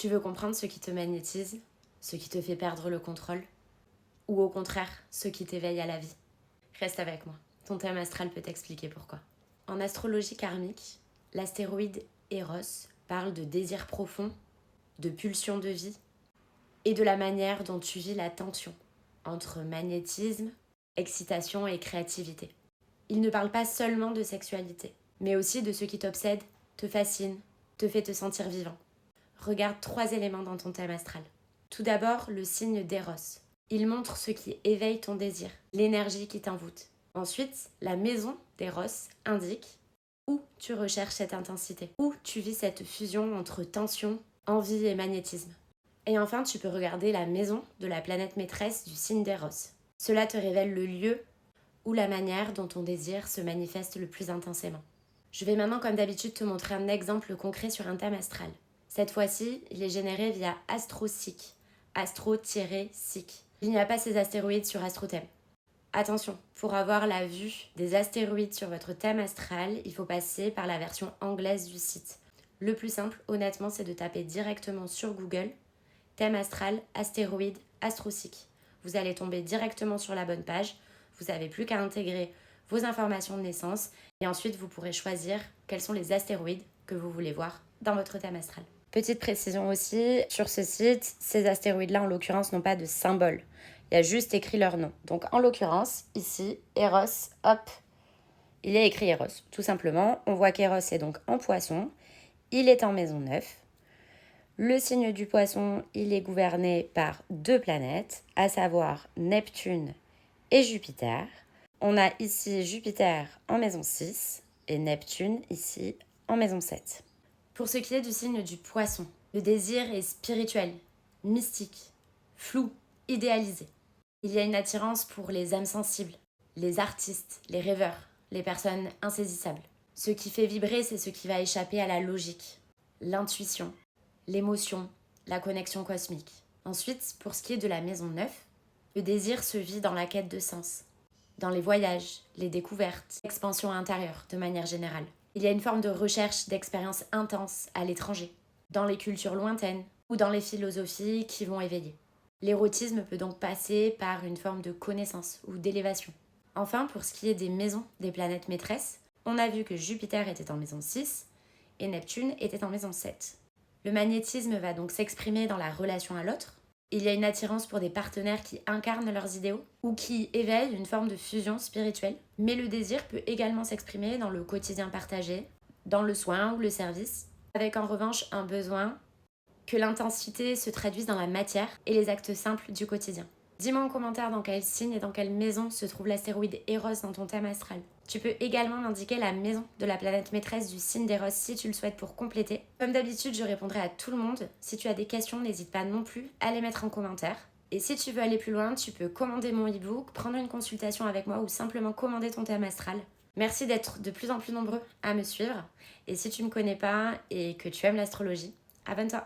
Tu veux comprendre ce qui te magnétise, ce qui te fait perdre le contrôle, ou au contraire, ce qui t'éveille à la vie? Reste avec moi, ton thème astral peut t'expliquer pourquoi. En astrologie karmique, l'astéroïde Eros parle de désir profond, de pulsion de vie et de la manière dont tu vis la tension entre magnétisme, excitation et créativité. Il ne parle pas seulement de sexualité, mais aussi de ce qui t'obsède, te fascine, te fait te sentir vivant. Regarde 3 éléments dans ton thème astral. Tout d'abord, le signe d'Eros. Il montre ce qui éveille ton désir, l'énergie qui t'envoûte. Ensuite, la maison d'Eros indique où tu recherches cette intensité, où tu vis cette fusion entre tension, envie et magnétisme. Et enfin, tu peux regarder la maison de la planète maîtresse du signe d'Eros. Cela te révèle le lieu ou la manière dont ton désir se manifeste le plus intensément. Je vais maintenant, comme d'habitude, te montrer un exemple concret sur un thème astral. Cette fois-ci, il est généré via AstroSeek, astro-seek. Il n'y a pas ces astéroïdes sur AstroThème. Attention, pour avoir la vue des astéroïdes sur votre thème astral, il faut passer par la version anglaise du site. Le plus simple, honnêtement, c'est de taper directement sur Google « Thème astral, astéroïde, AstroSeek ». Vous allez tomber directement sur la bonne page. Vous n'avez plus qu'à intégrer vos informations de naissance et ensuite vous pourrez choisir quels sont les astéroïdes que vous voulez voir dans votre thème astral. Petite précision aussi, sur ce site, ces astéroïdes-là en l'occurrence n'ont pas de symbole. Il y a juste écrit leur nom. Donc en l'occurrence, ici, Eros, hop, il est écrit Eros. Tout simplement, on voit qu'Eros est donc en poisson, il est en maison 9. Le signe du poisson, il est gouverné par 2 planètes, à savoir Neptune et Jupiter. On a ici Jupiter en maison 6 et Neptune ici en maison 7. Pour ce qui est du signe du poisson, le désir est spirituel, mystique, flou, idéalisé. Il y a une attirance pour les âmes sensibles, les artistes, les rêveurs, les personnes insaisissables. Ce qui fait vibrer, c'est ce qui va échapper à la logique, l'intuition, l'émotion, la connexion cosmique. Ensuite, pour ce qui est de la maison 9, le désir se vit dans la quête de sens, dans les voyages, les découvertes, l'expansion intérieure de manière générale. Il y a une forme de recherche d'expériences intenses à l'étranger, dans les cultures lointaines ou dans les philosophies qui vont éveiller. L'érotisme peut donc passer par une forme de connaissance ou d'élévation. Enfin, pour ce qui est des maisons des planètes maîtresses, on a vu que Jupiter était en maison 6 et Neptune était en maison 7. Le magnétisme va donc s'exprimer dans la relation à l'autre. Il y a une attirance pour des partenaires qui incarnent leurs idéaux ou qui éveillent une forme de fusion spirituelle. Mais le désir peut également s'exprimer dans le quotidien partagé, dans le soin ou le service, avec en revanche un besoin que l'intensité se traduise dans la matière et les actes simples du quotidien. Dis-moi en commentaire dans quel signe et dans quelle maison se trouve l'astéroïde Eros dans ton thème astral. Tu peux également m'indiquer la maison de la planète maîtresse du signe d'Eros si tu le souhaites pour compléter. Comme d'habitude, je répondrai à tout le monde. Si tu as des questions, n'hésite pas non plus à les mettre en commentaire. Et si tu veux aller plus loin, tu peux commander mon e-book, prendre une consultation avec moi ou simplement commander ton thème astral. Merci d'être de plus en plus nombreux à me suivre. Et si tu ne me connais pas et que tu aimes l'astrologie, abonne-toi.